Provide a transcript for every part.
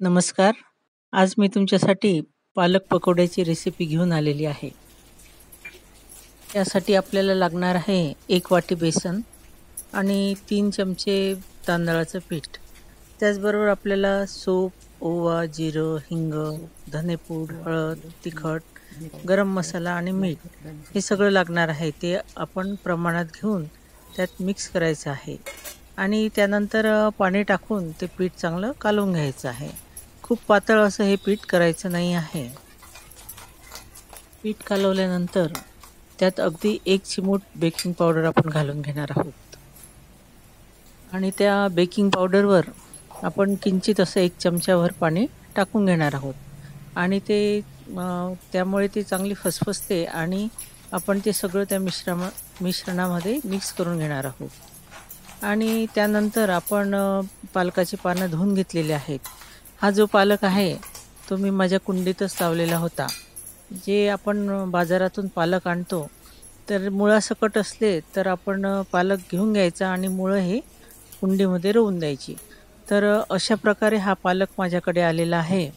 नमस्कार. आज मी तुमच्यासाठी पालक पकोड्याची रेसिपी घेऊन आलेली आहे. यासाठी आपल्याला लागणार आहे 1 वाटी बेसन आणि 3 चमचे तांदळाचं पीठ. त्याचबरोबर आपल्याला सूप, ओवा, जिरं, हिंग, धनेपूड, हळद, तिखट, गरम मसाला आणि मीठ हे सगळं लागणार आहे. ते आपण प्रमाणात घेऊन त्यात मिक्स करायचं आहे आणि त्यानंतर पाणी टाकून ते पीठ चांगलं कालवून घ्यायचं आहे. खूप पातळ असं हे पीठ करायचं नाही आहे. पीठ कालवल्यानंतर त्यात अगदी 1 चिमूट बेकिंग पावडर आपण घालून घेणार आहोत आणि त्या बेकिंग पावडरवर आपण किंचित असं 1 चमचाभर पाणी टाकून घेणार आहोत आणि त्यामुळे ती चांगली फसफसते आणि आपण ते सगळं त्या मिश्रणामध्ये मिक्स करून घेणार आहोत आणि त्यानंतर आपण पालकाची पानं धुवून घेतलेली आहेत. हा जो पालक आहे तो मी माझ्या कुंडीतच लावलेला होता. जे आपण बाजारातून पालक आणतो तर मुळासकट असले तर आपण पालक घेऊन घ्यायचा आणि मुळं हे कुंडीमध्ये रोवून द्यायची. तर अशा प्रकारे हा पालक माझ्याकडे आलेला आहे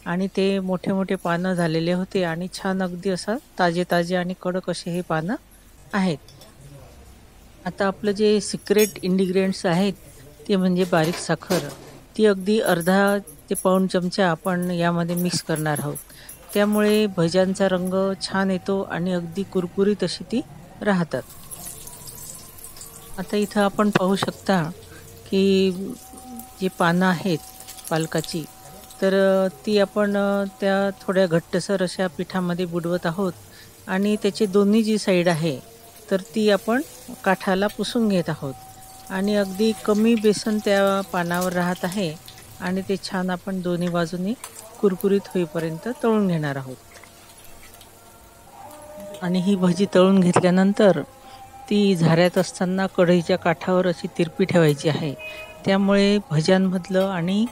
आणि ते मोठे मोठे पानं झालेले होते आणि छान अगदी असा ताजे आणि कडक असे हे पानं आहेत. आता आपलं जे सिक्रेट इन्ग्रीडियंट्स आहेत ते म्हणजे बारीक साखर. ती अगदी अर्धा ते पाऊण चमचा आपण यामध्ये मिक्स करणार आहोत. त्यामुळे भज्यांचा रंग छान येतो आणि अगदी कुरकुरीत अशी ती राहतात. आता इथं आपण पाहू शकता की जी पानं आहेत पालकाची तर ती आपण त्या थोड्या घट्टसर अशा पिठामध्ये बुडवत आहोत आणि त्याची दोन्ही जी साईड आहे तर ती आपण काठाला पुसून घेत आहोत आणि अगदी कमी बेसन त्या पानावर राहत आहे आणि ते छान आपण दोन्ही बाजूनी कुरकुरीत होईपर्यंत तळून घेणार आहोत. आणि ही भजी तळून घेतल्यानंतर ती झाऱ्यात असताना कढईच्या काठावर अशी तिरपी ठेवायची आहे. त्यामुळे भज्यांमधलं आणि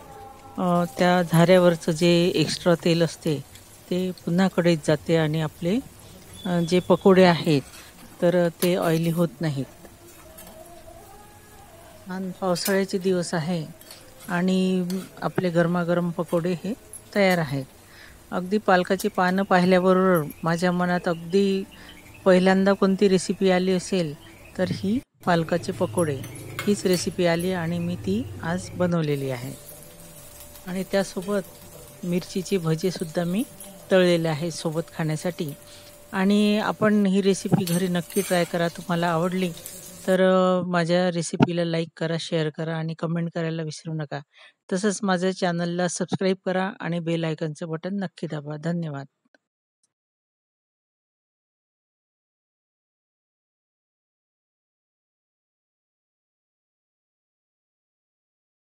त्या झाऱ्यावरचं जे एक्स्ट्रा तेल असते ते पुन्हा कढईत जाते आणि आपले जे पकोडे आहेत तर ते ऑइली होत नाहीत. छान पावसाळ्याचे दिवस आहे आणि आपले गरमागरम पकोडे हे तयार आहेत. अगदी पालकाची पानं पाहिल्याबरोबर माझ्या मनात अगदी पहिल्यांदा कोणती रेसिपी आली असेल तर ही पालकाचे पकोडे हीच रेसिपी आली आणि मी ती आज बनवलेली आहे. आणि त्यासोबत मिरचीची भजीसुद्धा मी तळलेले आहे सोबत खाण्यासाठी. आणि आपण ही रेसिपी घरी नक्की ट्राय करा. तुम्हाला आवडली तर माझ्या रेसिपीला लाईक करा, शेअर करा आणि कमेंट करायला विसरू नका. तसंच माझ्या चॅनलला सबस्क्राईब करा आणि बेल आयकॉनचं बटन नक्की दाबा. धन्यवाद.